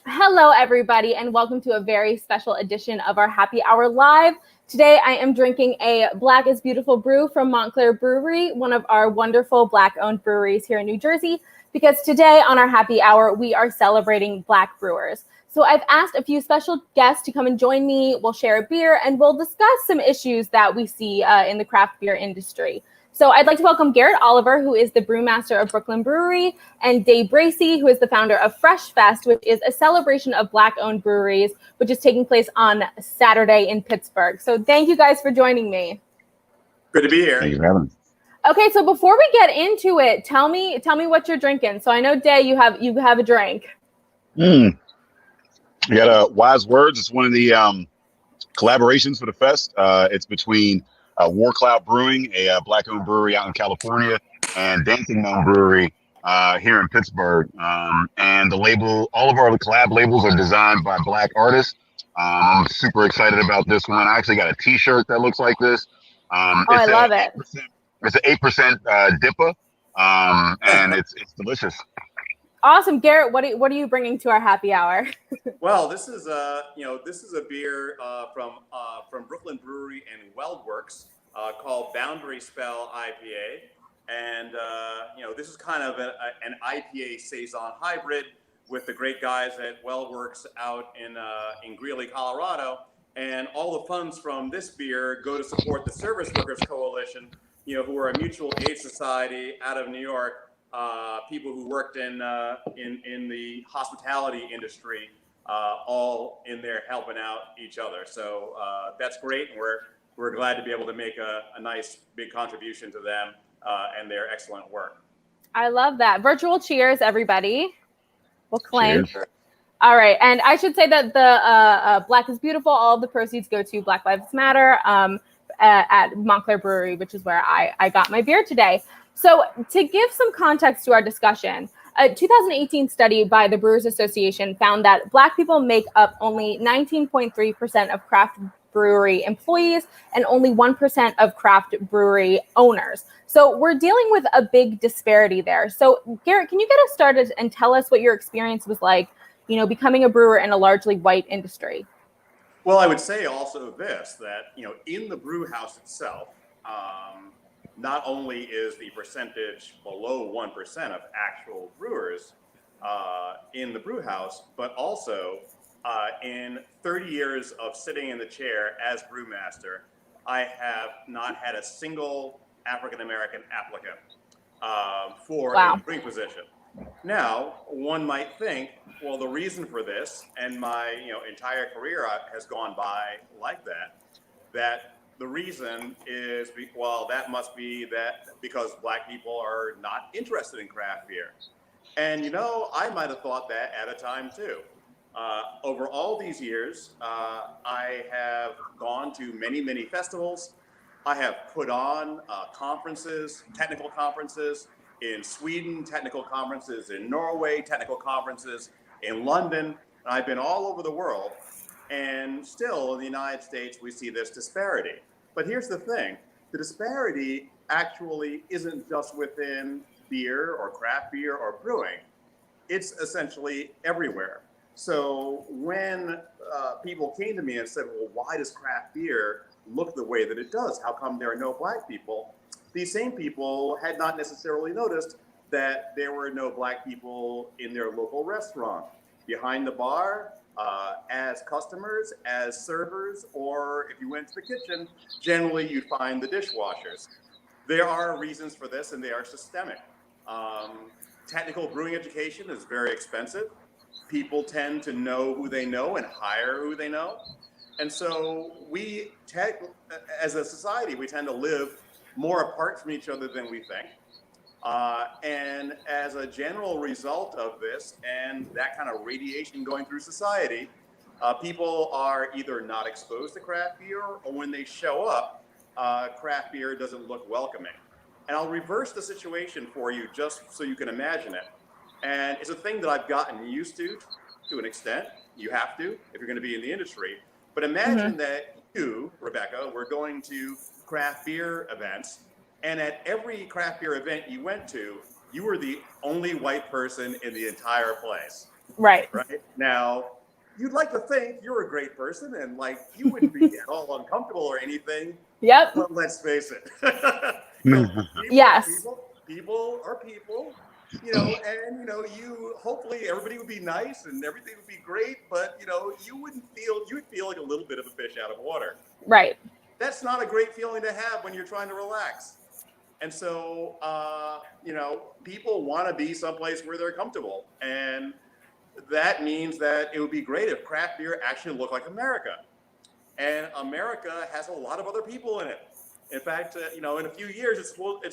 Hello, everybody, and welcome to a very special edition of our Happy Hour Live. Today, I am drinking a Black is Beautiful brew from Montclair Brewery, one of our wonderful Black-owned breweries here in New Jersey, because today on our Happy Hour, we are celebrating Black brewers. So I've asked a few special guests to come and join me. We'll share a beer, and we'll discuss some issues that we see in the craft beer industry. So I'd like to welcome Garrett Oliver, who is the brewmaster of Brooklyn Brewery, and Dave Bracey, who is the founder of Fresh Fest, which is a celebration of Black-owned breweries, which is taking place on Saturday in Pittsburgh. So thank you guys for joining me. Good to be here. Thank you for having me. Okay, so before we get into it, tell me what you're drinking. So I know, Day, you have a drink. You got Wise Words. It's one of the collaborations for the fest. It's between War Cloud Brewing, a Black-owned brewery out in California, and Dancing Moon Brewery here in Pittsburgh. And the label, all of our collab labels are designed by Black artists. I'm super excited about this one. I actually got a T-shirt that looks like this. I love it. It's an 8% DIPA, and it's delicious. Awesome, Garrett. What are you bringing to our happy hour? Well, this is a beer from Brooklyn Brewery and Weldworks called Boundary Spell IPA, and this is kind of an IPA saison hybrid with the great guys at Weldworks out in Greeley, Colorado, and all the funds from this beer go to support the Service Workers Coalition, who are a mutual aid society out of New York. People who worked in the hospitality industry, all in there helping out each other. So that's great, and we're glad to be able to make a nice big contribution to them and their excellent work. I love that. Virtual cheers, everybody. We'll clink. Cheers. All right, and I should say that the Black is Beautiful. All of the proceeds go to Black Lives Matter at Montclair Brewery, which is where I got my beer today. So to give some context to our discussion, a 2018 study by the Brewers Association found that Black people make up only 19.3% of craft brewery employees and only 1% of craft brewery owners. So we're dealing with a big disparity there. So Garrett, can you get us started and tell us what your experience was like, becoming a brewer in a largely white industry? Well, I would say also this, that, in the brew house itself, not only is the percentage below 1% of actual brewers in the brew house, but also in 30 years of sitting in the chair as brewmaster, I have not had a single African-American applicant for a brewing position. Now, one might think, well, the reason for this, and my entire career has gone by like that the reason is, that must be that because Black people are not interested in craft beer. And, I might have thought that at a time too. Over all these years, I have gone to many, many festivals. I have put on conferences, technical conferences in Sweden, technical conferences in Norway, technical conferences in London. And I've been all over the world. And still in the United States, we see this disparity. But here's the thing, the disparity actually isn't just within beer or craft beer or brewing. It's essentially everywhere. So when people came to me and said, well, why does craft beer look the way that it does? How come there are no Black people? These same people had not necessarily noticed that there were no Black people in their local restaurant, behind the bar, as customers, as servers, or if you went to the kitchen, generally you'd find the dishwashers. There are reasons for this, and they are systemic. Technical brewing education is very expensive. People tend to know who they know and hire who they know. And so as a society, we tend to live more apart from each other than we think. And as a general result of this and that kind of radiation going through society, people are either not exposed to craft beer, or when they show up, craft beer doesn't look welcoming. And I'll reverse the situation for you just so you can imagine it. And it's a thing that I've gotten used to an extent. You have to if you're going to be in the industry. But imagine that you, Rebecca, were going to craft beer events, and at every craft beer event you went to, you were the only white person in the entire place. Right. Right? Now, you'd like to think you're a great person and like you wouldn't be at all uncomfortable or anything. Yep. But let's face it. People are Yes. people. People are people. And you hopefully everybody would be nice and everything would be great, but you'd feel like a little bit of a fish out of water. Right. That's not a great feeling to have when you're trying to relax. And so, people want to be someplace where they're comfortable. And that means that it would be great if craft beer actually looked like America. And America has a lot of other people in it. In fact, in a few years, it's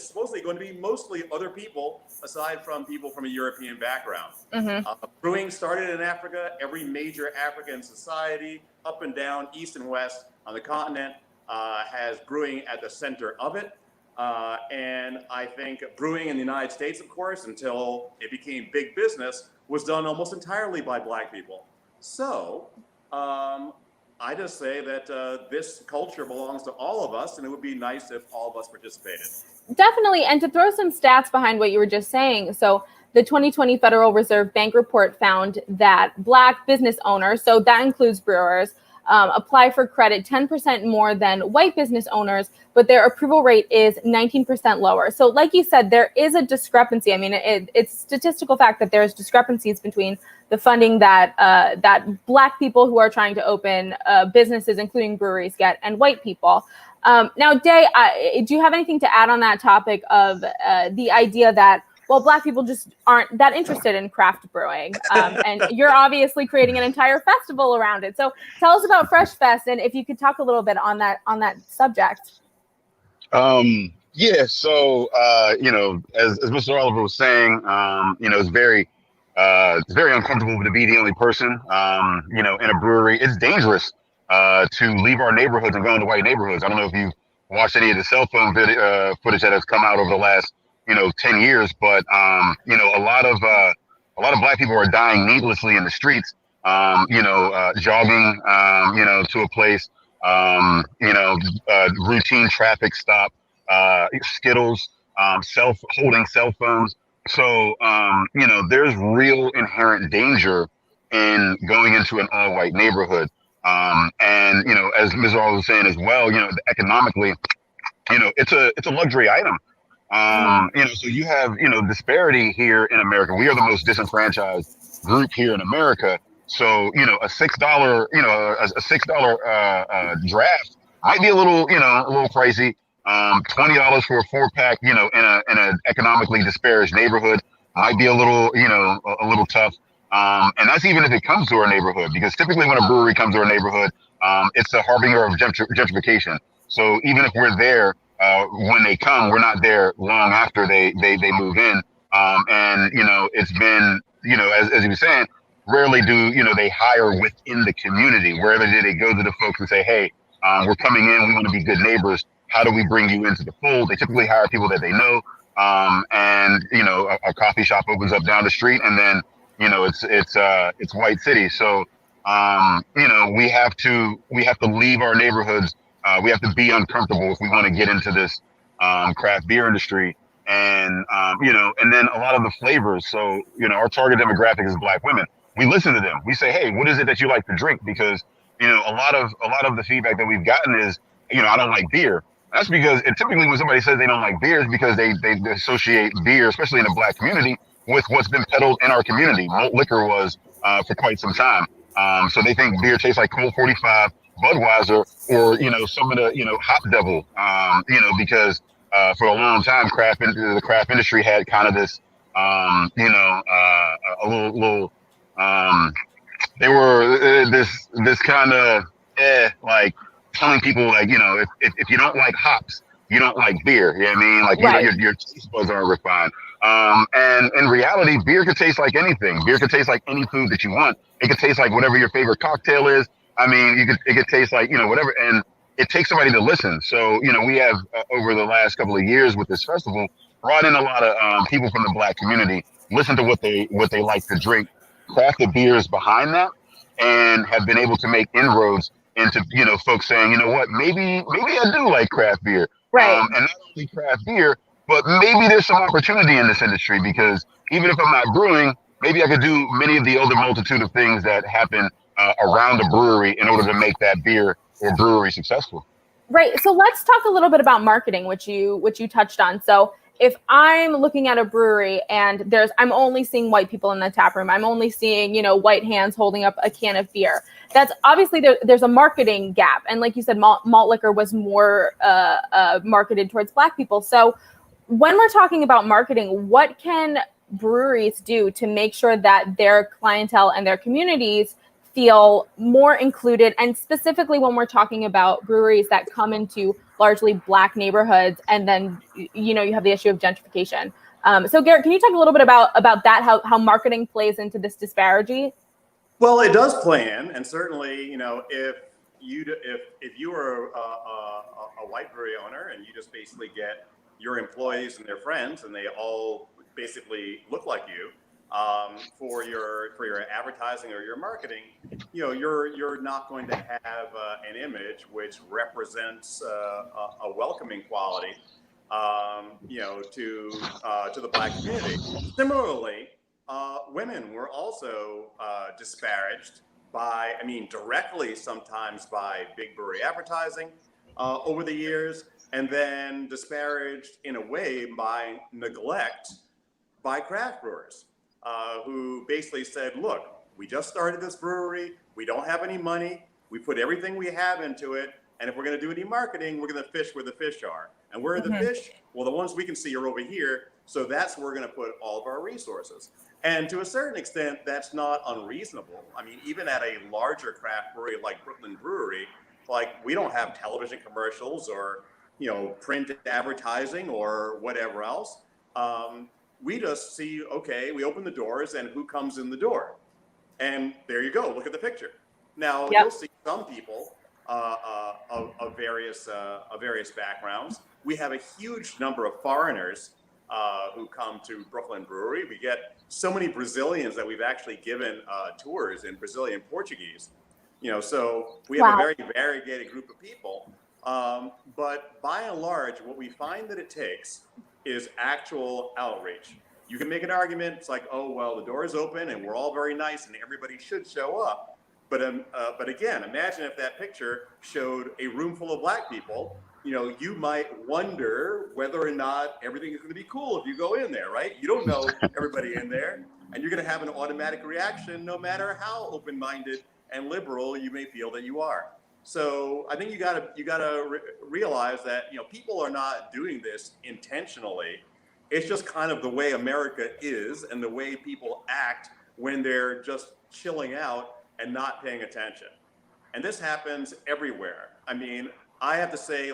supposedly going to be mostly other people, aside from people from a European background. Mm-hmm. Brewing started in Africa. Every major African society, up and down, east and west on the continent, has brewing at the center of it. And I think brewing in the United States, of course, until it became big business, was done almost entirely by Black people. So I just say that this culture belongs to all of us, and it would be nice if all of us participated. Definitely. And to throw some stats behind what you were just saying, so the 2020 Federal Reserve Bank report found that Black business owners, so that includes brewers, apply for credit 10% more than white business owners, but their approval rate is 19% lower. So like you said, there is a discrepancy. I mean, it's statistical fact that there's discrepancies between the funding that Black people who are trying to open businesses, including breweries, get, and white people. Now, Day, do you have anything to add on that topic of the idea that, well, Black people just aren't that interested in craft brewing, and you're obviously creating an entire festival around it. So tell us about Fresh Fest, and if you could talk a little bit on that subject. Yeah. So as Mr. Oliver was saying, it's very uncomfortable to be the only person, in a brewery. It's dangerous to leave our neighborhoods and go into white neighborhoods. I don't know if you've watched any of the cell phone footage that has come out over the last 10 years, but a lot of Black people are dying needlessly in the streets, jogging, to a place, routine traffic stop, Skittles, holding cell phones. So, there's real inherent danger in going into an all white neighborhood. And, as Ms. All was saying as well, economically, it's a luxury item. So you have, disparity here in America. We are the most disenfranchised group here in America. So, a $6, a $6 draft might be a little pricey. $20 for a 4-pack, in an economically disparaged neighborhood might be a little tough. And that's even if it comes to our neighborhood, because typically when a brewery comes to our neighborhood, it's a harbinger of gentrification. So even if we're there, when they come, we're not there long after they move in. And, it's been, as he was saying, rarely do, they hire within the community. Wherever they go to the folks and say, hey, we're coming in, we want to be good neighbors. How do we bring you into the fold? They typically hire people that they know. And, a coffee shop opens up down the street, and then, it's White City. So, we have to leave our neighborhoods. We have to be uncomfortable if we want to get into this craft beer industry. And, and then a lot of the flavors. So, our target demographic is Black women. We listen to them. We say, hey, what is it that you like to drink? Because, a lot of the feedback that we've gotten is, I don't like beer. That's because typically when somebody says they don't like beer, it's because they associate beer, especially in the Black community, with what's been peddled in our community. Malt liquor was for quite some time. So they think beer tastes like Colt 45, Budweiser, or, some of the, Hop Devil, because for a long time, the craft industry had kind of this, a little, they were this kind of, like, telling people, like, if you don't like hops, you don't like beer. You know what I mean? Like, right. your taste buds aren't refined. And in reality, beer could taste like anything. Beer could taste like any food that you want. It could taste like whatever your favorite cocktail is. I mean, it could taste like, whatever. And it takes somebody to listen. So, we have over the last couple of years with this festival brought in a lot of people from the Black community, listen to what they like to drink, crafted beers behind that, and have been able to make inroads into, folks saying, what, maybe I do like craft beer. Right. And not only craft beer, but maybe there's some opportunity in this industry, because even if I'm not brewing, maybe I could do many of the other multitude of things that happen around the brewery in order to make that beer or brewery successful. Right. So let's talk a little bit about marketing, which you touched on. So if I'm looking at a brewery and I'm only seeing white people in the tap room, I'm only seeing, white hands holding up a can of beer. That's obviously there's a marketing gap. And like you said, malt liquor was more marketed towards Black people. So when we're talking about marketing, what can breweries do to make sure that their clientele and their communities feel more included? And specifically when we're talking about breweries that come into largely Black neighborhoods, and then you have the issue of gentrification. So Garrett, can you talk a little bit about that, how marketing plays into this disparity? Well, it does play in, and certainly, if you are a white brewery owner and you just basically get your employees and their friends, and they all basically look like you, for your advertising or your marketing, you're not going to have an image which represents a welcoming quality, to the Black community. Similarly, women were also disparaged directly sometimes by big brewery advertising over the years, and then disparaged in a way by neglect by craft brewers. Who basically said, look, we just started this brewery, we don't have any money, we put everything we have into it, and if we're going to do any marketing, we're going to fish where the fish are. And where are the fish? Well, the ones we can see are over here, so that's where we're going to put all of our resources. And to a certain extent, that's not unreasonable. Even at a larger craft brewery like Brooklyn Brewery, we don't have television commercials or print advertising or whatever else. We just see, okay, we open the doors and who comes in the door? And there you go, look at the picture. Now, You'll see some people of various backgrounds. We have a huge number of foreigners who come to Brooklyn Brewery. We get so many Brazilians that we've actually given tours in Brazilian Portuguese. So we have a very variegated group of people. But by and large, what we find that it takes is actual outreach. You can make an argument. It's like, oh, well, the door is open and we're all very nice and everybody should show up. But again, imagine if that picture showed a room full of Black people. You might wonder whether or not everything is going to be cool if you go in there, right? You don't know everybody in there, and you're going to have an automatic reaction no matter how open-minded and liberal you may feel that you are. So I think you gotta realize that people are not doing this intentionally. It's just kind of the way America is and the way people act when they're just chilling out and not paying attention. And this happens everywhere. I have to say,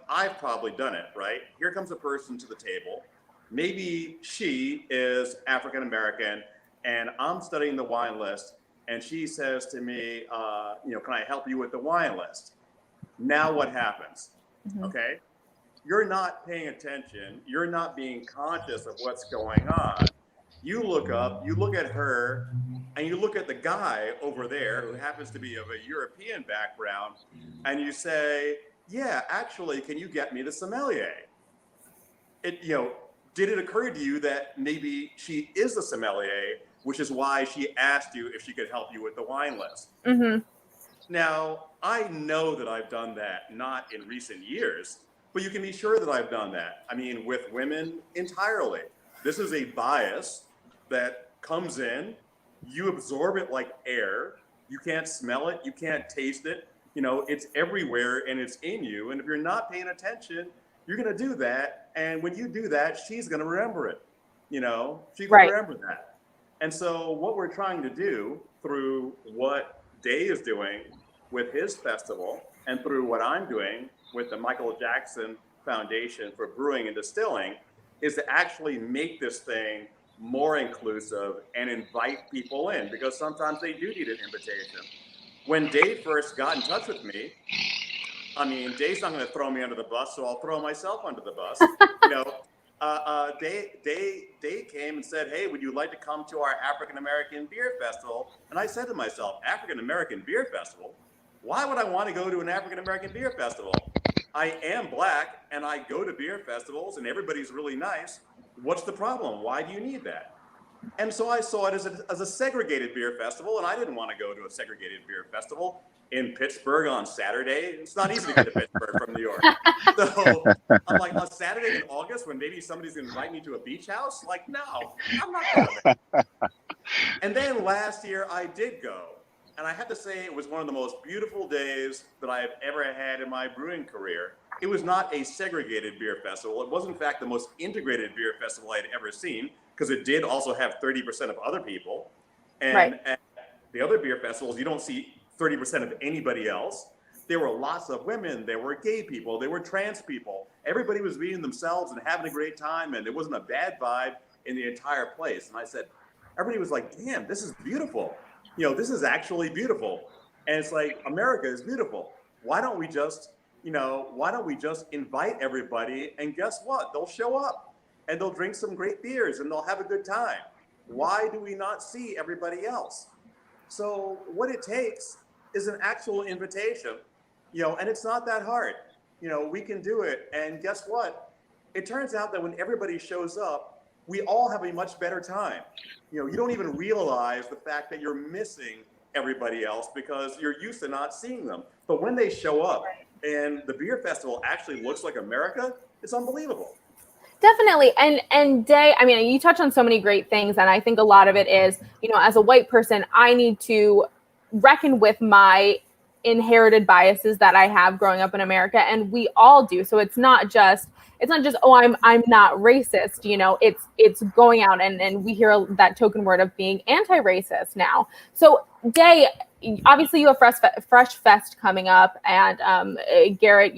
I've probably done it, right? Here comes a person to the table. Maybe she is African American, and I'm studying the wine list. And she says to me, can I help you with the wine list? Now what happens? Okay. You're not paying attention. You're not being conscious of what's going on. You look up, you look at her, and you look at the guy over there who happens to be of a European background, and you say, yeah, actually, can you get me the sommelier? Did it occur to you that maybe she is the sommelier, which is why she asked you if she could help you with the wine list? Now, I know that I've done that, not in recent years, but you can be sure that I've done that. With women entirely. This is a bias that comes in, you absorb it like air, you can't smell it, you can't taste it, it's everywhere and it's in you. And if you're not paying attention, you're gonna do that. And when you do that, she's gonna remember it. She's gonna remember that. And so what we're trying to do through what Day is doing with his festival and through what I'm doing with the Michael Jackson Foundation for Brewing and Distilling is to actually make this thing more inclusive and invite people in, because sometimes they do need an invitation. When Dave first got in touch with me, Dave's not going to throw me under the bus, so I'll throw myself under the bus. Dave came and said, hey, would you like to come to our African American Beer Festival? And I said to myself, African American Beer Festival? Why would I want to go to an African American Beer Festival? I am Black and I go to beer festivals and everybody's really nice. What's the problem? Why do you need that? And so I saw it as a segregated beer festival, and I didn't want to go to a segregated beer festival in Pittsburgh on Saturday. It's not easy to get to Pittsburgh from New York. So I'm like, on Saturday in August, when maybe somebody's going to invite me to a beach house? Like, no, I'm not going there. And then last year I did go. And I have to say it was one of the most beautiful days that I have ever had in my brewing career. It was not a segregated beer festival. It was, in fact, the most integrated beer festival I had ever seen, because it did also have 30% of other people. And right. At the other beer festivals, you don't see 30% of anybody else. There were lots of women, there were gay people, there were trans people. Everybody was being themselves and having a great time, and there wasn't a bad vibe in the entire place. And I said, everybody was like, damn, this is beautiful. You know, this is actually beautiful. And it's like, America is beautiful. Why don't we just invite everybody, and guess what? They'll show up and they'll drink some great beers and they'll have a good time. Why do we not see everybody else? So what it takes is an actual invitation, and it's not that hard. We can do it. And guess what? It turns out that when everybody shows up, we all have a much better time. You don't even realize the fact that you're missing everybody else because you're used to not seeing them. But when they show up and the beer festival actually looks like America, it's unbelievable. Definitely. And Day, I mean, you touch on so many great things. And I think a lot of it is, as a white person, I need to reckon with my inherited biases that I have growing up in America. And we all do. So it's not just, oh, I'm not racist. It's going out and we hear that token word of being anti-racist now. So Day, obviously you have Fresh Fest coming up, and Garrett,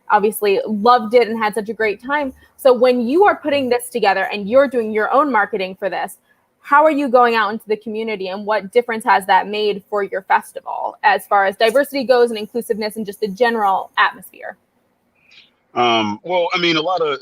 obviously loved it and had such a great time. So when you are putting this together and you're doing your own marketing for this, how are you going out into the community, and what difference has that made for your festival as far as diversity goes and inclusiveness and just the general atmosphere? Well, I mean, a lot of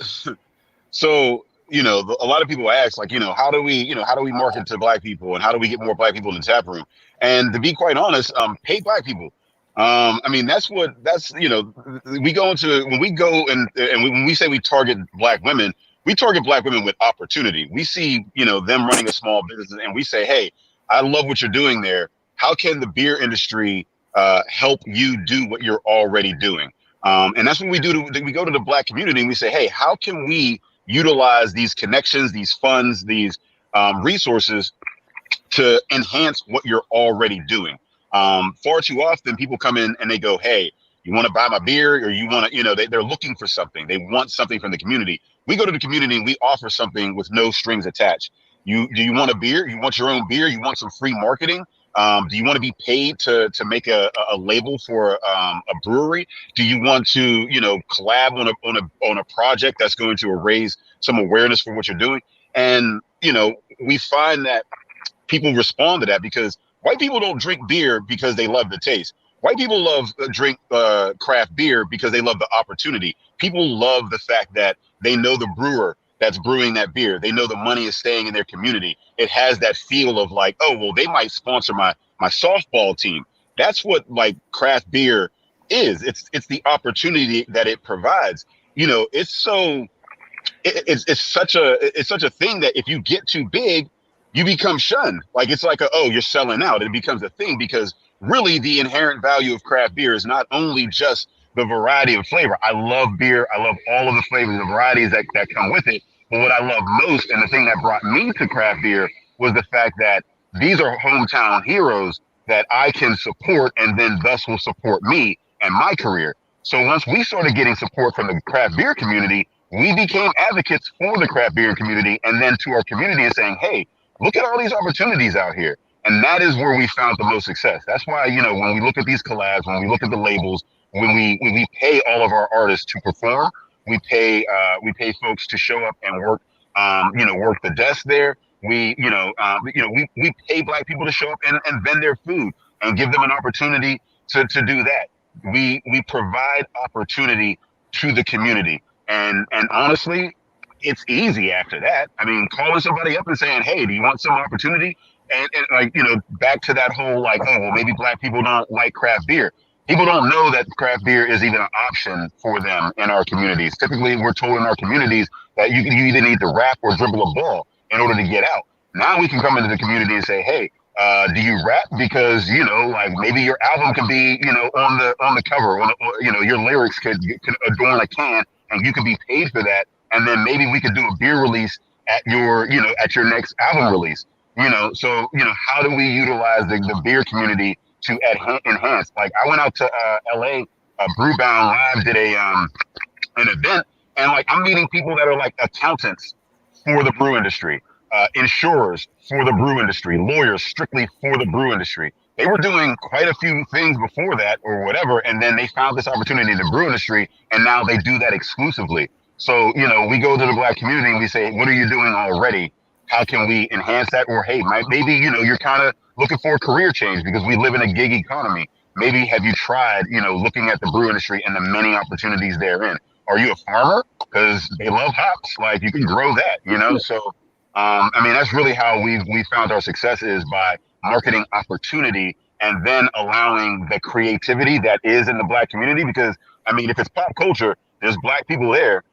people ask, like, how do we market to Black people, and how do we get more Black people in the tap room? And to be quite honest, pay Black people. I mean, we go into, when we go and when we say we target Black women, we target Black women with opportunity. We see, them running a small business, and we say, hey, I love what you're doing there. How can the beer industry help you do what you're already doing? And that's what we do. We go to the Black community and we say, hey, how can we utilize these connections, these funds, these resources to enhance what you're already doing? Far too often people come in and they go, hey, you want to buy my beer, or you want to, they're looking for something. They want something from the community. We go to the community and we offer something with no strings attached. Do you want a beer? You want your own beer? You want some free marketing? Do you want to be paid to make a label for a brewery? Do you want to, collab on a project that's going to raise some awareness for what you're doing? And, we find that people respond to that, because white people don't drink beer because they love the taste. White people drink craft beer because they love the opportunity. People love the fact that they know the brewer that's brewing that beer. They know the money is staying in their community. It has that feel of like, oh, well, they might sponsor my softball team. That's what like craft beer is. It's the opportunity that it provides. It's such a thing that if you get too big, you become shunned. Like, it's like, you're selling out. It becomes a thing, because really the inherent value of craft beer is not only just the variety of flavor. I love beer. I love all of the flavors, the varieties that come with it. But what I love most, and the thing that brought me to craft beer, was the fact that these are hometown heroes that I can support, and then thus will support me and my career. So once we started getting support from the craft beer community, we became advocates for the craft beer community, and then to our community, and saying, hey, look at all these opportunities out here. And that is where we found the most success. That's why, when we look at these collabs, when we look at the labels, when we pay all of our artists to perform, we pay folks to show up and work, work the desk there. We pay Black people to show up and vend their food and give them an opportunity to do that. We provide opportunity to the community. And honestly, it's easy after that. I mean, calling somebody up and saying, hey, do you want some opportunity? And like, back to that whole, like, oh, well, maybe Black people don't like craft beer. People don't know that craft beer is even an option for them in our communities. Typically, we're told in our communities that you either need to rap or dribble a ball in order to get out. Now we can come into the community and say, hey, do you rap? Because, like maybe your album can be, on the cover, your lyrics could adorn a can, and you could be paid for that. And then maybe we could do a beer release at your next album release. So how do we utilize the beer community to enhance? Like I went out to LA, Brewbound Live did an event, and like I'm meeting people that are like accountants for the brew industry, insurers for the brew industry, lawyers strictly for the brew industry. They were doing quite a few things before that or whatever, and then they found this opportunity in the brew industry, and now they do that exclusively. So, we go to the Black community and we say, what are you doing already? How can we enhance that? Or, hey, maybe, you're kind of looking for a career change because we live in a gig economy. Maybe have you tried, looking at the brew industry and the many opportunities therein? Are you a farmer? Because they love hops. Like you can grow that, So, that's really how we found our success is by marketing opportunity and then allowing the creativity that is in the Black community. Because, if it's pop culture, there's Black people there,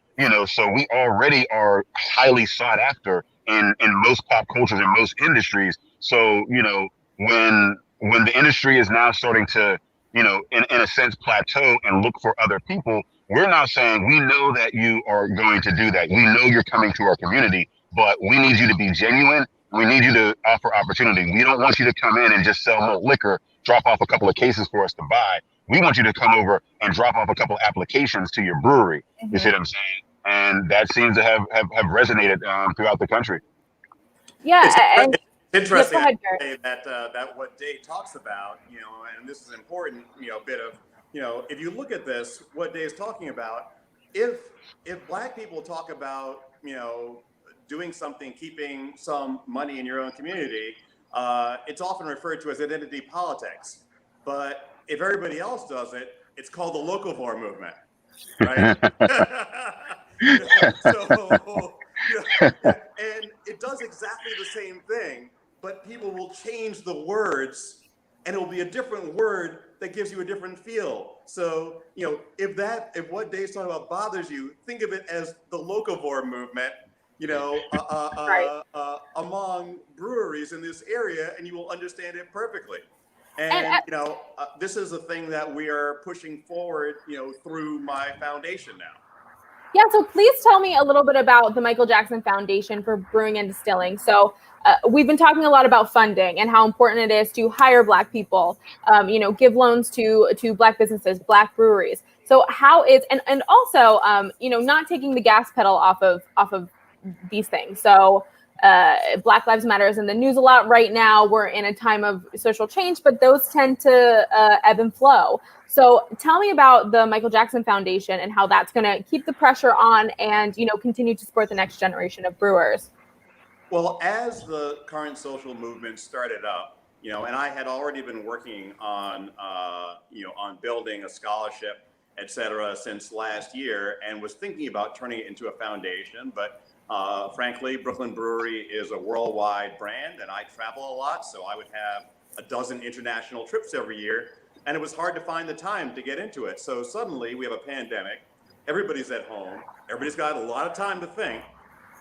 so we already are highly sought after in most pop cultures and most industries. So, when the industry is now starting to, in a sense, plateau and look for other people, we're now saying, we know that you are going to do that. We know you're coming to our community, but we need you to be genuine. We need you to offer opportunity. We don't want you to come in and just sell more liquor, drop off a couple of cases for us to buy. We want you to come over and drop off a couple of applications to your brewery. Mm-hmm. You see what I'm saying? And that seems to have resonated throughout the country. Yeah. It's interesting that what Dave talks about, and this is important, bit of, if you look at this, what Dave's talking about, if Black people talk about, doing something, keeping some money in your own community, it's often referred to as identity politics. But if everybody else does it, it's called the locavore movement, right? And it does exactly the same thing, but people will change the words, and it will be a different word that gives you a different feel. So, if what Dave's talking about bothers you, think of it as the locavore movement, right. Among breweries in this area, and you will understand it perfectly. And this is a thing that we are pushing forward, through my foundation now. Yeah, so please tell me a little bit about the Michael Jackson Foundation for Brewing and Distilling. So we've been talking a lot about funding and how important it is to hire Black people, give loans to Black businesses, Black breweries. So how is, and also, not taking the gas pedal off of these things. So Black Lives Matter is in the news a lot right now. We're in a time of social change, but those tend to ebb and flow. So tell me about the Michael Jackson Foundation and how that's going to keep the pressure on and, continue to support the next generation of brewers. Well, as the current social movement started up, and I had already been working on, on building a scholarship, et cetera, since last year, and was thinking about turning it into a foundation. But frankly, Brooklyn Brewery is a worldwide brand, and I travel a lot, so I would have a dozen international trips every year. And it was hard to find the time to get into it. So suddenly we have a pandemic. Everybody's at home. Everybody's got a lot of time to think.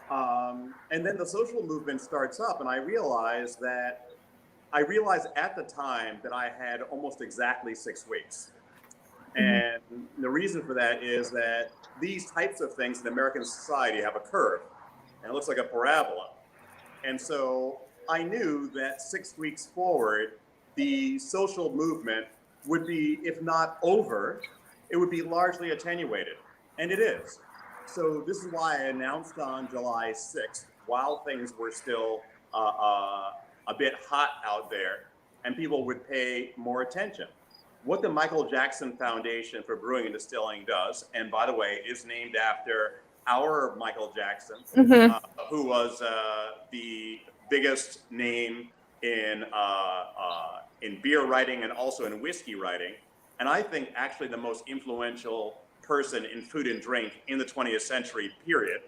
And then the social movement starts up. And I realized at the time that I had almost exactly 6 weeks. And the reason for that is that these types of things in American society have a curve. And it looks like a parabola. And so I knew that 6 weeks forward, the social movement would be, if not over, it would be largely attenuated. And it is. So this is why I announced on July 6th, while things were still a bit hot out there, and people would pay more attention. What the Michael Jackson Foundation for Brewing and Distilling does, and by the way, is named after our Michael Jackson, who was the biggest name in beer writing and also in whiskey writing. And I think actually the most influential person in food and drink in the 20th century, period,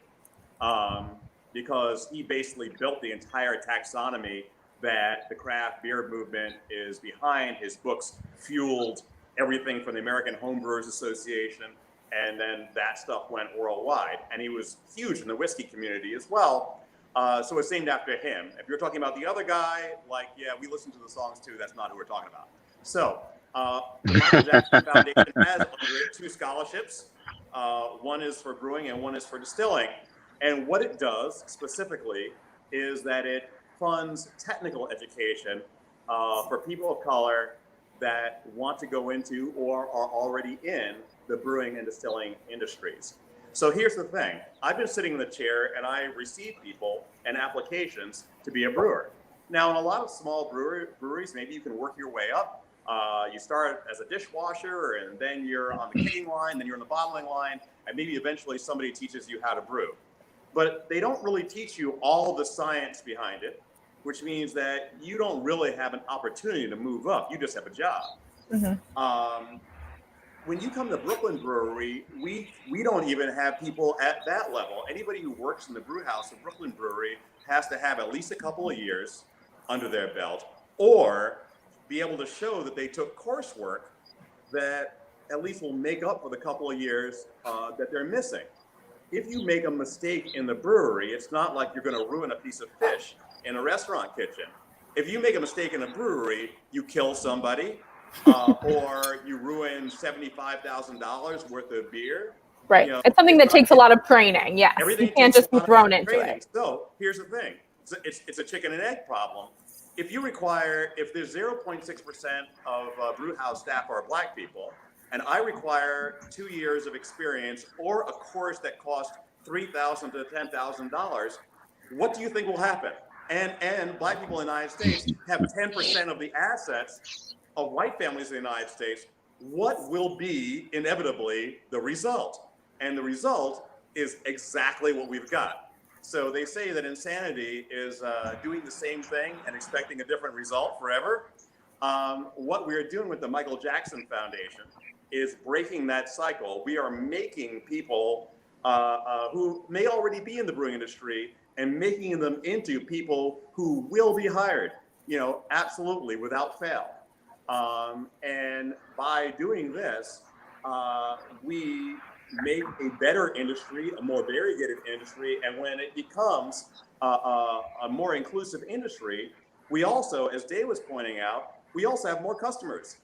because he basically built the entire taxonomy that the craft beer movement is behind. His books fueled everything from the American Homebrewers Association, and then that stuff went worldwide. And he was huge in the whiskey community as well. So it's named after him. If you're talking about the other guy, like, yeah, we listen to the songs too. That's not who we're talking about. So the Michael Jackson Foundation has under it 2 scholarships. One is for brewing and one is for distilling. And what it does specifically is that it funds technical education for people of color that want to go into or are already in the brewing and distilling industries. So here's the thing. I've been sitting in the chair and I receive people and applications to be a brewer. Now, in a lot of small breweries, maybe you can work your way up. You start as a dishwasher and then you're on the kegging line, then you're on the bottling line, and maybe eventually somebody teaches you how to brew. But they don't really teach you all the science behind it, which means that you don't really have an opportunity to move up. You just have a job. Mm-hmm. When you come to Brooklyn Brewery, we don't even have people at that level. Anybody who works in the brew house of Brooklyn Brewery has to have at least a couple of years under their belt, or be able to show that they took coursework that at least will make up for the couple of years that they're missing. If you make a mistake in the brewery, it's not like you're going to ruin a piece of fish in a restaurant kitchen. If you make a mistake in a brewery, you kill somebody, or you ruin $75,000 worth of beer. Right. It's something that takes a lot of training. Yes. You can't just be thrown into it. So here's the thing. It's a chicken and egg problem. If there's 0.6% of brew house staff are Black people, and I require 2 years of experience or a course that costs $3,000 to $10,000, what do you think will happen? And Black people in the United States have 10% of the assets of white families in the United States. What will be inevitably the result? And the result is exactly what we've got. So they say that insanity is doing the same thing and expecting a different result forever. What we're doing with the Michael Jackson Foundation is breaking that cycle. We are making people who may already be in the brewing industry and making them into people who will be hired, absolutely without fail. And by doing this, we make a better industry, a more variegated industry. And when it becomes a more inclusive industry, we also, as Dave was pointing out, we also have more customers.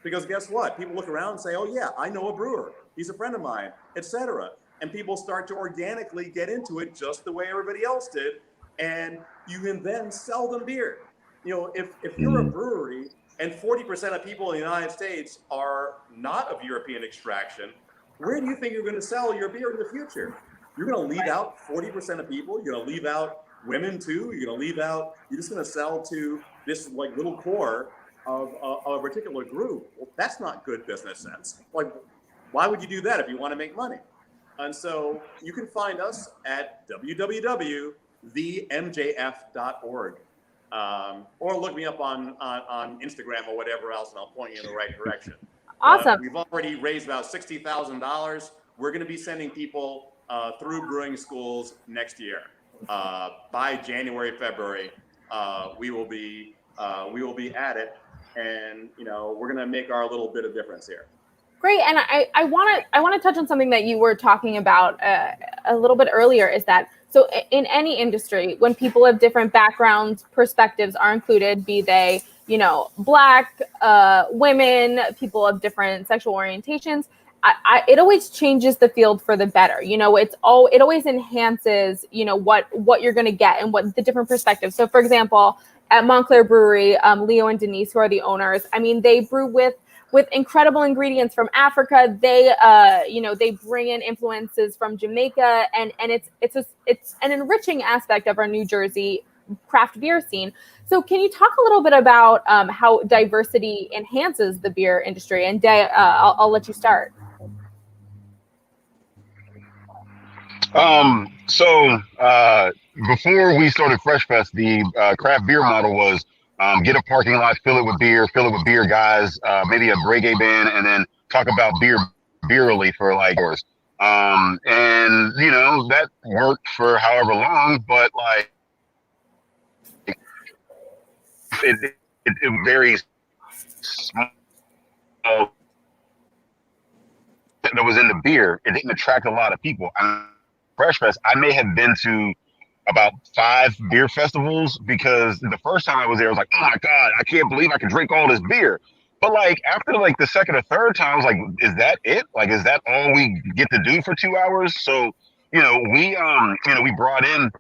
Because guess what? People look around and say, oh yeah, I know a brewer. He's a friend of mine, etc. And people start to organically get into it just the way everybody else did. And you can then sell them beer. If you're a brewery and 40% of people in the United States are not of European extraction, where do you think you're going to sell your beer in the future? You're going to leave out 40% of people. You're going to leave out women too. You're just going to sell to this little core of a particular group. Well, that's not good business sense. Why would you do that if you want to make money? And so you can find us at www.themjf.org. Or look me up on Instagram or whatever else, and I'll point you in the right direction. Awesome. We've already raised about $60,000. We're going to be sending people through brewing schools next year. By January, February, we will be at it, and we're going to make our little bit of difference here. Great, and I want to touch on something that you were talking about a little bit earlier. Is that so? In any industry, when people of different backgrounds, perspectives are included, be they Black, women, people of different sexual orientations, it always changes the field for the better. It always enhances what you're going to get and what the different perspectives. So, for example, at Montclair Brewery, Leo and Denise, who are the owners, they brew with incredible ingredients from Africa. They bring in influences from Jamaica, and it's an enriching aspect of our New Jersey craft beer scene. So can you talk a little bit about how diversity enhances the beer industry? And I'll let you start. Before we started Fresh Fest, the craft beer model was get a parking lot, fill it with beer guys, maybe a reggae band, and then talk about beerly for hours. And that worked for however long, but it varies. That was in the beer, it didn't attract a lot of people. Fresh Fest, I may have been to about 5 beer festivals, because the first time I was there, I was like, oh my God, I can't believe I can drink all this beer. But like after like the second or third time, I was like, is that it? Like, is that all we get to do for 2 hours? So, we brought in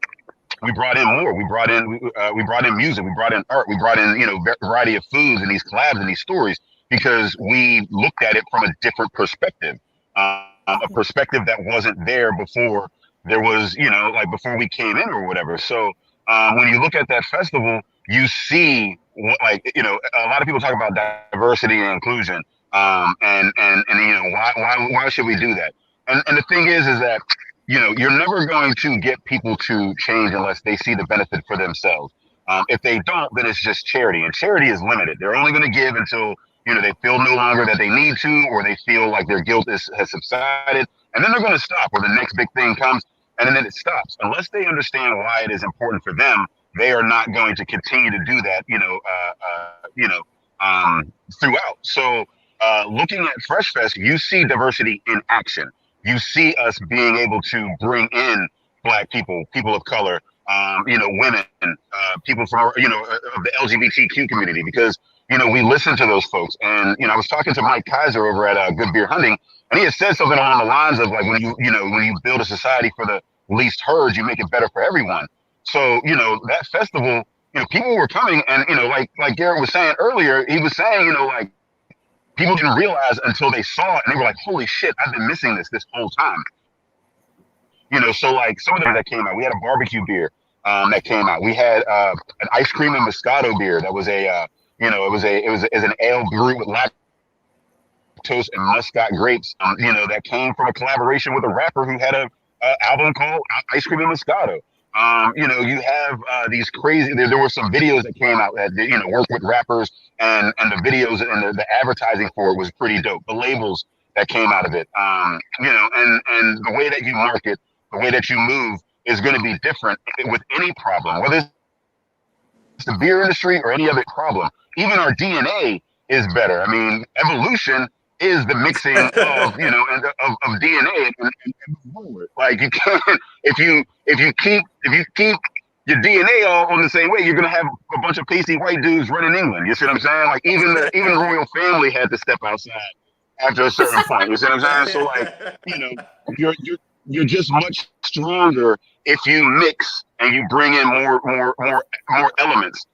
more. We brought in music. We brought in art. We brought in variety of foods and these collabs and these stories, because we looked at it from a different perspective, a perspective that wasn't there before. There was like before we came in or whatever. So when you look at that festival, you see what, like a lot of people talk about diversity and inclusion, and why should we do that? And the thing is that you're never going to get people to change unless they see the benefit for themselves. If they don't, then it's just charity, and charity is limited. They're only going to give until they feel no longer that they need to, or they feel like their guilt has subsided, and then they're going to stop, or the next big thing comes, and then it stops. Unless they understand why it is important for them, they are not going to continue to do that. Throughout. So, looking at Fresh Fest, you see diversity in action. You see us being able to bring in Black people, people of color, women, people from, of the LGBTQ community, because, we listen to those folks. And, I was talking to Mike Kaiser over at Good Beer Hunting, and he had said something along the lines of like, when you build a society for the least heard, you make it better for everyone. So, that festival, people were coming, and, like Garrett was saying earlier, he was saying, like, people didn't realize until they saw it, and they were like, holy shit, I've been missing this whole time. So like some of them that came out, we had a barbecue beer that came out. We had an ice cream and Moscato beer that was it was an ale brewed with lactose and muscat grapes, that came from a collaboration with a rapper who had a album called Ice Cream and Moscato. You have these crazy. There were some videos that came out that work with rappers, and the videos and the advertising for it was pretty dope. The labels that came out of it, and the way that you market, the way that you move is going to be different with any problem, whether it's the beer industry or any other problem. Even our DNA is better. I mean, evolution is the mixing of of DNA and like you can't if you keep your DNA all on the same way, you're gonna have a bunch of pasty white dudes running England. You see what I'm saying? Like even the royal family had to step outside after a certain point. You see what I'm saying? So like you're just much stronger if you mix and you bring in more elements.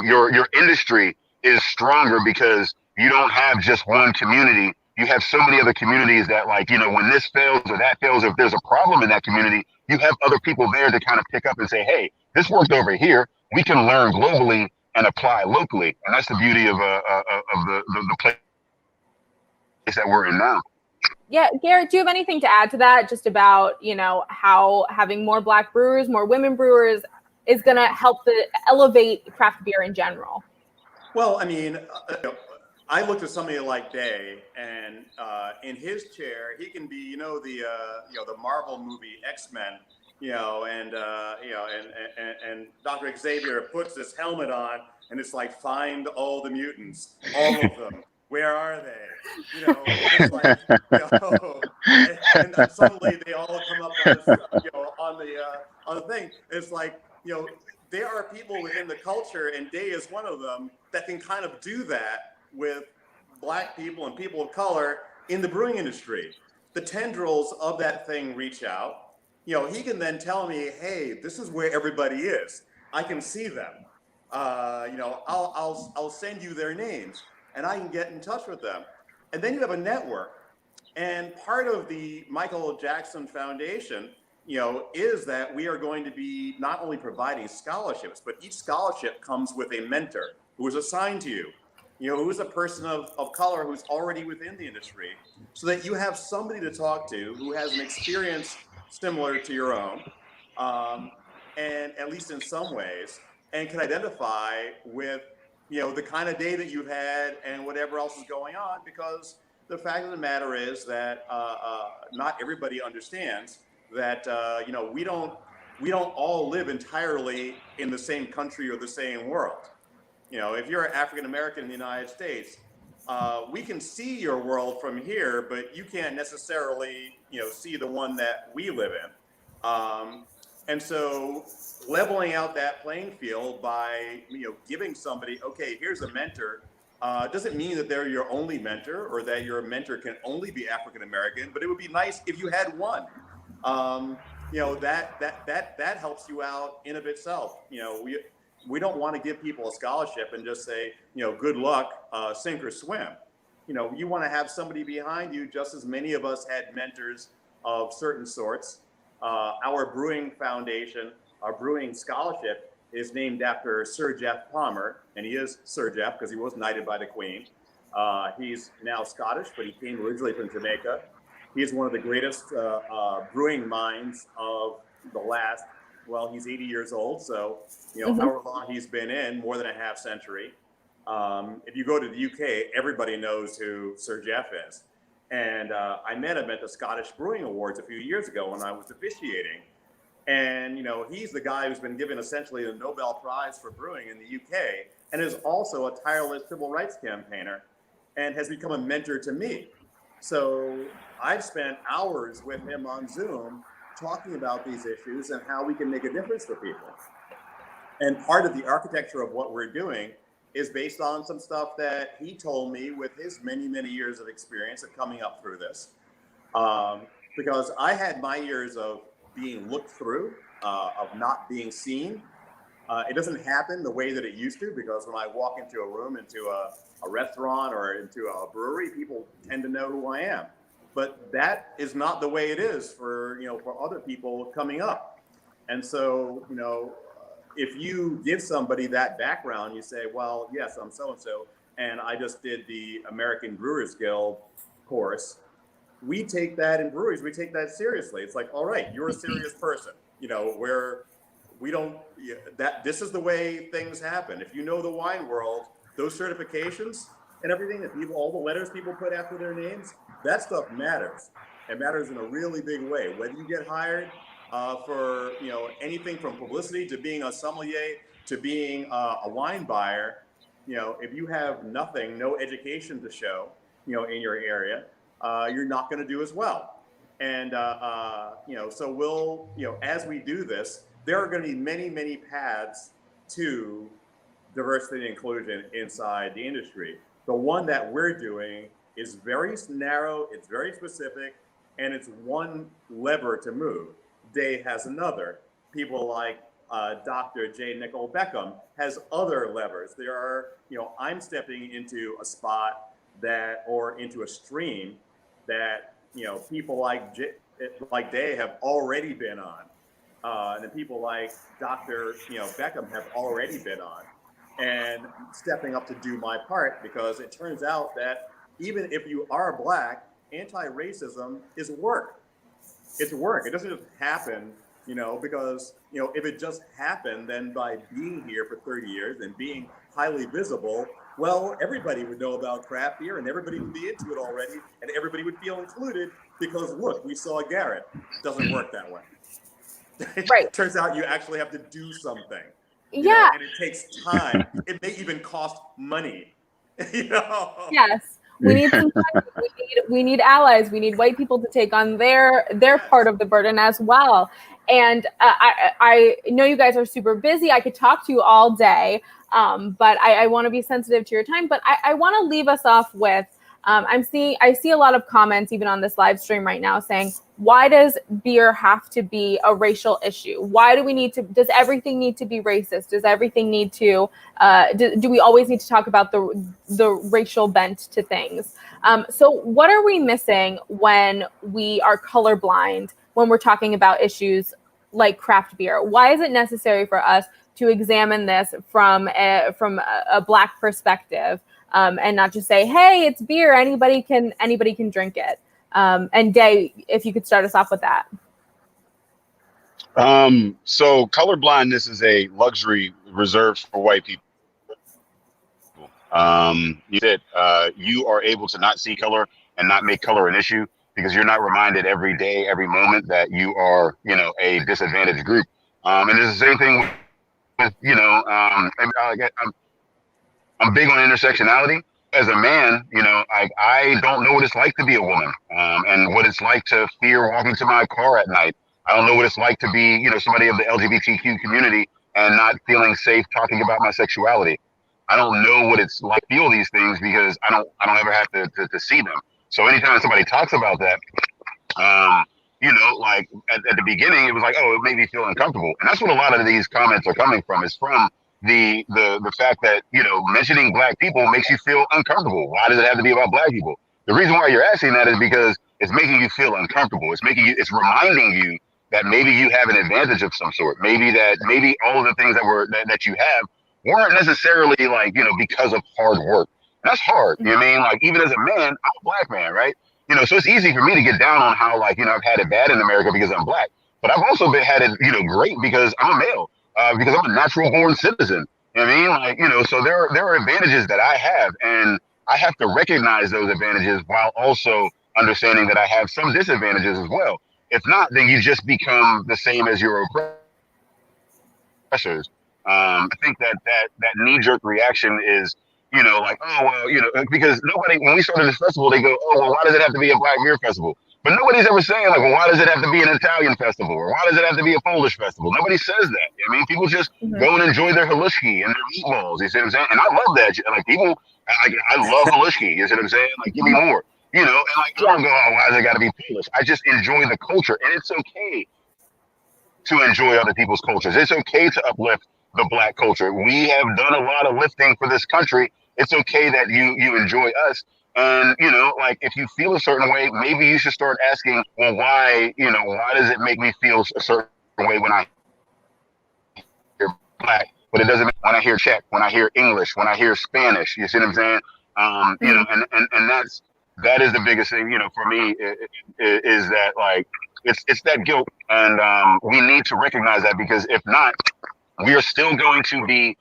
Your industry is stronger because you don't have just one community. You have so many other communities that, like, when this fails or that fails, if there's a problem in that community, you have other people there to kind of pick up and say, hey, this worked over here. We can learn globally and apply locally. And that's the beauty of the place that we're in now. Yeah, Garrett, do you have anything to add to that? Just about, how having more Black brewers, more women brewers is going to help elevate craft beer in general? Well, I mean, I looked at somebody like Day, and in his chair, he can be, the Marvel movie X-Men, and Dr. Xavier puts this helmet on, and it's like, find all the mutants, all of them. Where are they? It's like, and suddenly they all come up on the thing. It's like, there are people within the culture, and Day is one of them, that can kind of do that with Black people and people of color in the brewing industry. The tendrils of that thing reach out. He can then tell me, hey, this is where everybody is. I can see them. I'll send you their names, and I can get in touch with them. And then you have a network. And part of the Michael Jackson Foundation, is that we are going to be not only providing scholarships, but each scholarship comes with a mentor who is assigned to you, who is a person of color who's already within the industry, so that you have somebody to talk to who has an experience similar to your own, and at least in some ways, and can identify with, the kind of day that you've had and whatever else is going on, because the fact of the matter is that not everybody understands that we don't all live entirely in the same country or the same world. If you're African American in the United States, we can see your world from here, but you can't necessarily see the one that we live in. And so leveling out that playing field by, giving somebody, okay, here's a mentor, doesn't mean that they're your only mentor or that your mentor can only be African American, but it would be nice if you had one. That helps you out in of itself. We don't want to give people a scholarship and just say, good luck, sink or swim. You want to have somebody behind you. Just as many of us had mentors of certain sorts. Our Brewing Foundation, our Brewing Scholarship, is named after Sir Jeff Palmer, and he is Sir Jeff because he was knighted by the Queen. He's now Scottish, but he came originally from Jamaica. He is one of the greatest brewing minds of the last, well, he's 80 years old, so however long he's been in, more than a half century. If you go to the UK, everybody knows who Sir Jeff is. And I met him at the Scottish Brewing Awards a few years ago when I was officiating. And, he's the guy who's been given essentially the Nobel Prize for brewing in the UK and is also a tireless civil rights campaigner and has become a mentor to me. So I've spent hours with him on Zoom talking about these issues and how we can make a difference for people. And part of the architecture of what we're doing is based on some stuff that he told me with his many, many years of experience of coming up through this. Because I had my years of being looked through, of not being seen. It doesn't happen the way that it used to, because when I walk into a room, into a restaurant or into a brewery, people tend to know who I am. But that is not the way it is for other people coming up. And so, if you give somebody that background, you say, well, yes, I'm so-and-so, and I just did the American Brewers Guild course. We take that in breweries, we take that seriously. It's like, all right, you're a serious person, where we don't, this is the way things happen. If you know the wine world, those certifications and everything that all the letters people put after their names, that stuff matters. It matters in a really big way. Whether you get hired for anything from publicity to being a sommelier to being a wine buyer, if you have nothing, no education to show, in your area, you're not going to do as well. And so we'll, as we do this, there are going to be many, many paths to diversity and inclusion inside the industry. The one that we're doing is very narrow, it's very specific, and it's one lever to move. Day has another. People like Dr. J. Nicole Beckham has other levers. There are, I'm stepping into a spot or into a stream that, people like Day have already been on. And people like Dr. Beckham have already been on. And stepping up to do my part, because it turns out that even if you are Black, anti-racism is work. It's work. It doesn't just happen, because, if it just happened, then by being here for 30 years and being highly visible, well, everybody would know about craft beer and everybody would be into it already and everybody would feel included because, look, we saw Garrett. It doesn't work that way. Right. Turns out you actually have to do something. Yeah. And it takes time. It may even cost money. Yes. We need some time. We need allies. We need white people to take on their part of the burden as well. And I know you guys are super busy. I could talk to you all day, but I want to be sensitive to your time. But I want to leave us off with, I see a lot of comments even on this live stream right now saying, why does beer have to be a racial issue? Why do we need to, does everything need to be racist? Does everything need to, do we always need to talk about the racial bent to things? So what are we missing when we are colorblind, when we're talking about issues like craft beer? Why is it necessary for us to examine this from a Black perspective, and not just say, hey, it's beer, anybody can drink it? And Day, if you could start us off with that. So colorblindness is a luxury reserved for white people. You are able to not see color and not make color an issue because you're not reminded every day, every moment that you are, a disadvantaged group. And it's the same thing with, I'm big on intersectionality. As a man, I don't know what it's like to be a woman, and what it's like to fear walking to my car at night, I don't know what it's like to be, somebody of the LGBTQ community and not feeling safe talking about my sexuality. I don't know what it's like to feel these things because I don't ever have to see them. So anytime somebody talks about that, like at the beginning, it was like, oh, it made me feel uncomfortable. And that's what a lot of these comments are coming from, is from the fact that, mentioning black people makes you feel uncomfortable. Why does it have to be about black people? The reason why you're asking that is because it's making you feel uncomfortable. It's reminding you that maybe you have an advantage of some sort. Maybe all of the things that you have weren't necessarily like, because of hard work. And that's hard. You know what I mean? Like, even as a man, I'm a black man, right? So it's easy for me to get down on how, like, I've had it bad in America because I'm black, but I've also had it, great because I'm a male, because I'm a natural born citizen. You know what I mean? Like, so there are advantages that I have, and I have to recognize those advantages while also understanding that I have some disadvantages as well. If not, then you just become the same as your oppressors. I think that knee-jerk reaction is, like, oh, well, because when we started this festival, they go, oh, well, why does it have to be a black beer festival? But nobody's ever saying, like, well, why does it have to be an Italian festival? Or why does it have to be a Polish festival? Nobody says that. I mean, people just go and enjoy their halushki and their meatballs. You see what I'm saying? And I love that. Like, people, I love halushki. You see what I'm saying? Like, give me more. And like, I don't go, oh, why does it got to be Polish? I just enjoy the culture. And it's okay to enjoy other people's cultures. It's okay to uplift the black culture. We have done a lot of lifting for this country. It's okay that you enjoy us. And, like, if you feel a certain way, maybe you should start asking, well, why does it make me feel a certain way when I hear black, but it doesn't when I hear Czech, when I hear English, when I hear Spanish, you see what I'm saying? And that is the biggest thing, for me, is that, like, it's that guilt. And we need to recognize that, because if not, we are still going to be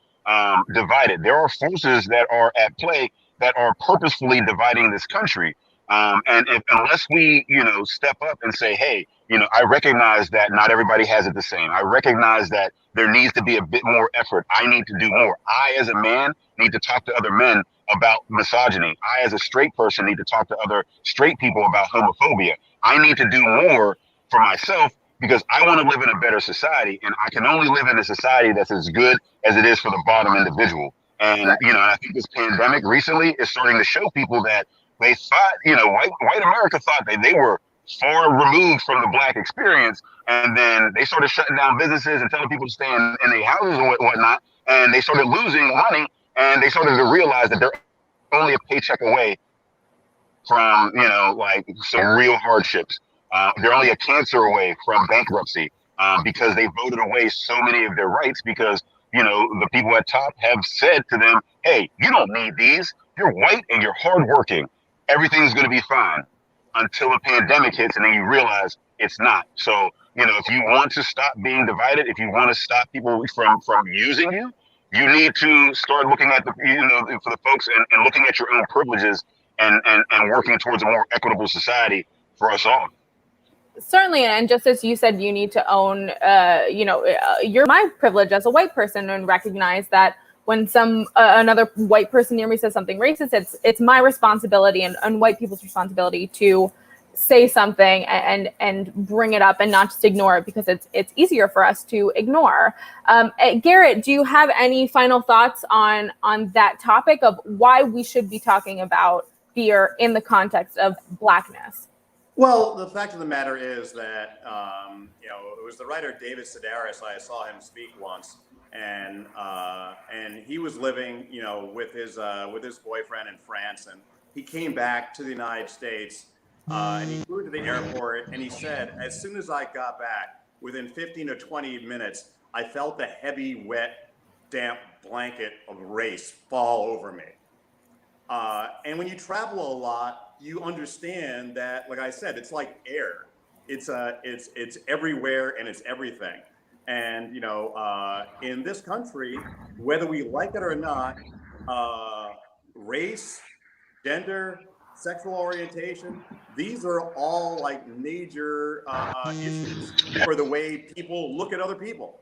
divided. There are forces that are at play that are purposefully dividing this country. And unless we, step up and say, hey, I recognize that not everybody has it the same. I recognize that there needs to be a bit more effort. I need to do more. I, as a man, need to talk to other men about misogyny. I, as a straight person, need to talk to other straight people about homophobia. I need to do more for myself, because I want to live in a better society, and I can only live in a society that's as good as it is for the bottom individual. And, I think this pandemic recently is starting to show people that they thought, white America thought that they were far removed from the black experience. And then they started shutting down businesses and telling people to stay in their houses and whatnot. And they started losing money, and they started to realize that they're only a paycheck away from, like, some real hardships. They're only a cancer away from bankruptcy, because they voted away so many of their rights, because, the people at top have said to them, hey, you don't need these. You're white and you're hardworking. Everything's going to be fine, until a pandemic hits, and then you realize it's not. So, if you want to stop being divided, if you want to stop people from using you, you need to start looking at for the folks, and looking at your own privileges, and working towards a more equitable society for us all. Certainly, and just as you said, you need to own, my privilege as a white person, and recognize that when another white person near me says something racist, it's my responsibility and white people's responsibility to say something and bring it up, and not just ignore it, because it's easier for us to ignore. Garrett, do you have any final thoughts on that topic of why we should be talking about beer in the context of Blackness? Well, the fact of the matter is that, it was the writer David Sedaris. I saw him speak once, and he was living, with his boyfriend in France, and he came back to the United States, and he flew to the airport, and he said, as soon as I got back, within 15 or 20 minutes, I felt the heavy, wet, damp blanket of race fall over me. And when you travel a lot, you understand that, like I said, it's like air. It's everywhere, and it's everything. And in this country, whether we like it or not, race, gender, sexual orientation, these are all like major issues for the way people look at other people,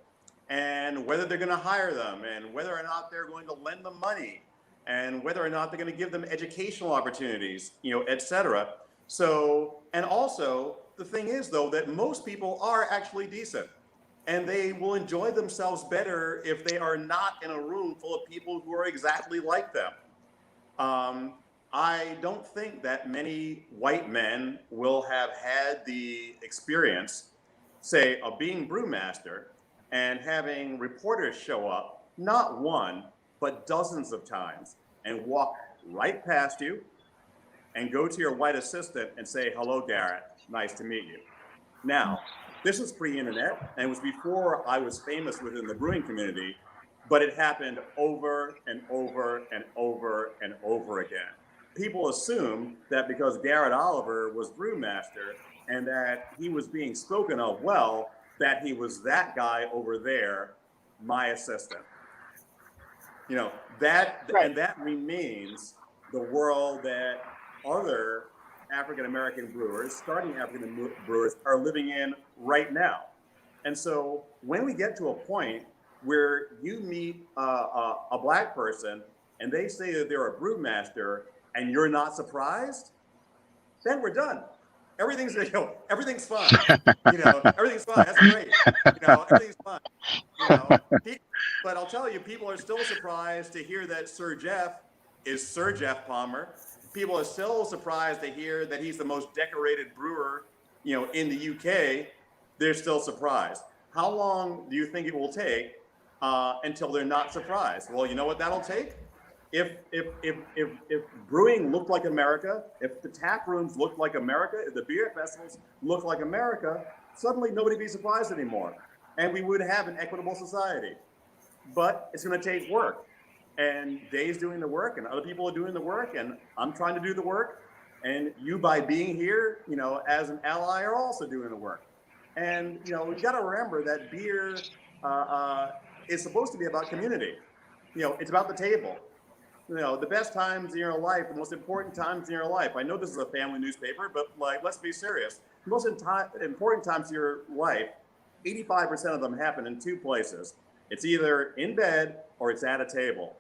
and whether they're going to hire them, and whether or not they're going to lend them money, and whether or not they're going to give them educational opportunities, et cetera. So, and also the thing is, though, that most people are actually decent, and they will enjoy themselves better if they are not in a room full of people who are exactly like them. I don't think that many white men will have had the experience, say, of being brewmaster and having reporters show up, not one, but dozens of times, and walk right past you and go to your white assistant and say, "Hello, Garrett, nice to meet you." Now, this is pre-internet, and it was before I was famous within the brewing community, but it happened over and over and over and over again. People assumed that because Garrett Oliver was brewmaster and that he was being spoken of well, that he was that guy over there, my assistant. You know, that, Right. and that remains the world that other African-American brewers, starting African brewers, are living in right now. And so when we get to a point where you meet a black person and they say that they're a brewmaster and you're not surprised, then we're done. Everything's, everything's fine. Everything's fine. That's great. Everything's fine. But I'll tell you, people are still surprised to hear that Sir Jeff is Sir Jeff Palmer. People are still surprised to hear that he's the most decorated brewer, in the UK. They're still surprised. How long do you think it will take until they're not surprised? Well, you know what that'll take? If brewing looked like America, if the tap rooms looked like America, if the beer festivals looked like America, suddenly nobody would be surprised anymore, and we would have an equitable society. But it's going to take work, and Dave's doing the work, and other people are doing the work, and I'm trying to do the work, and you, by being here, as an ally, are also doing the work. And we got to remember that beer is supposed to be about community. It's about the table. The best times in your life, the most important times in your life. I know this is a family newspaper, but let's be serious. The most important times in your life, 85% of them happen in two places. It's either in bed or it's at a table.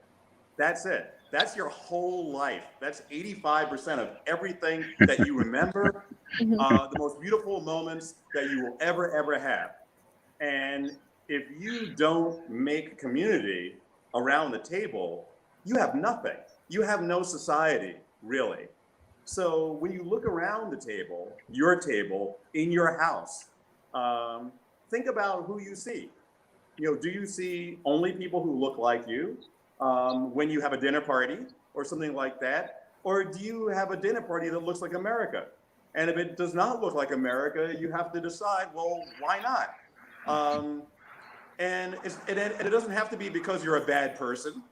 That's it. That's your whole life. That's 85% of everything that you remember, the most beautiful moments that you will ever have. And if you don't make community around the table, you have nothing. You have no society, really. So when you look around the table, your table, in your house, think about who you see. Do you see only people who look like you when you have a dinner party or something like that? Or do you have a dinner party that looks like America? And if it does not look like America, you have to decide, well, why not? And it doesn't have to be because you're a bad person,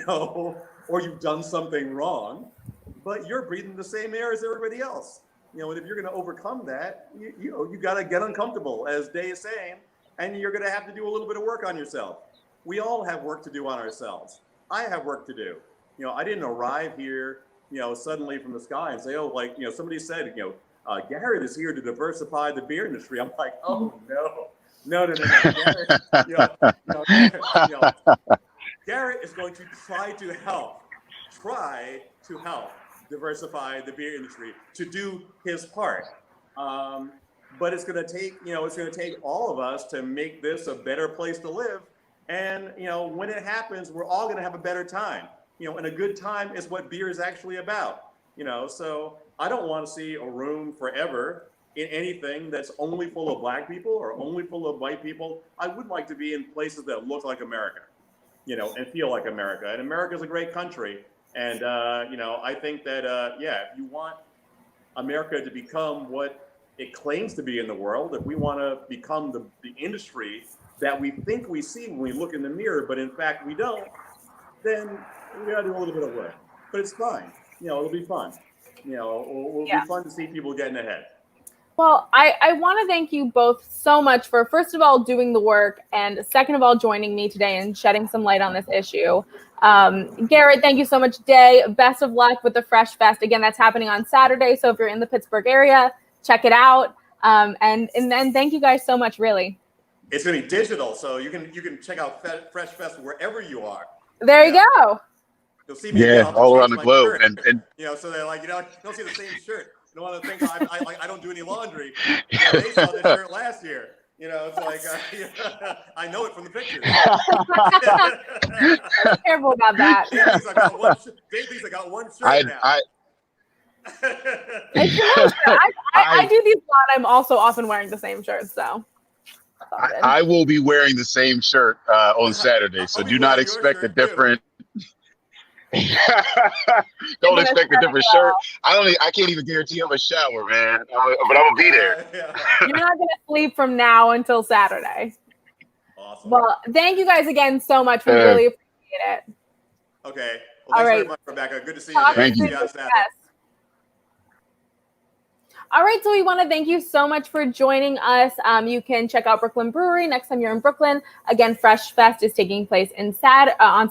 or you've done something wrong, but you're breathing the same air as everybody else. And if you're going to overcome that, you got to get uncomfortable, as Day is saying, and you're going to have to do a little bit of work on yourself. We all have work to do on ourselves. I have work to do. I didn't arrive here, suddenly from the sky and say, somebody said, Garrett is here to diversify the beer industry. I'm like, oh no. Garrett is going to try to help diversify the beer industry, to do his part. But it's going to take all of us to make this a better place to live. And, when it happens, we're all going to have a better time, and a good time is what beer is actually about, so I don't want to see a room forever in anything that's only full of black people or only full of white people. I would like to be in places that look like America, and feel like America. And America's a great country. And, I think that, if you want America to become what it claims to be in the world, if we want to become the industry that we think we see when we look in the mirror, but in fact we don't, then we got to do a little bit of work. But it's fine. It'll be fun. It'll be fun to see people getting ahead. Well, I want to thank you both so much for, first of all, doing the work, and second of all, joining me today and shedding some light on this issue. Garrett, thank you so much. Day, best of luck with the Fresh Fest. Again, that's happening on Saturday, so if you're in the Pittsburgh area, check it out. And then thank you guys so much, really. It's going to be digital, so you can check out Fresh Fest wherever you are. There you go. You'll see me all around the globe. And so they're like, you don't see the same shirt. one of the things I don't do any laundry. They saw this shirt last year. It's like I know it from the pictures. Careful about that. Dave thinks I got one shirt now. I do these a lot. I'm also often wearing the same shirt, so. I will be wearing the same shirt on Saturday, so do not expect a different. Don't expect a different shirt. I can't even guarantee I'm a shower, man. But I'm gonna be there. You're not gonna sleep from now until Saturday. Awesome. Well, thank you guys again so much. We really appreciate it. Okay. Well, thanks very much, Rebecca. Good to see you. Thank you. See you on Saturday. All right, so we want to thank you so much for joining us. You can check out Brooklyn Brewery next time you're in Brooklyn. Again, Fresh Fest is taking place on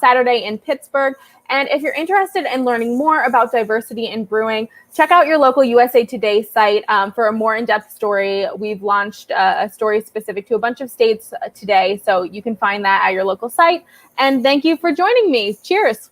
Saturday in Pittsburgh. And if you're interested in learning more about diversity in brewing, check out your local USA Today site for a more in-depth story. We've launched a story specific to a bunch of states today, so you can find that at your local site. And thank you for joining me. Cheers.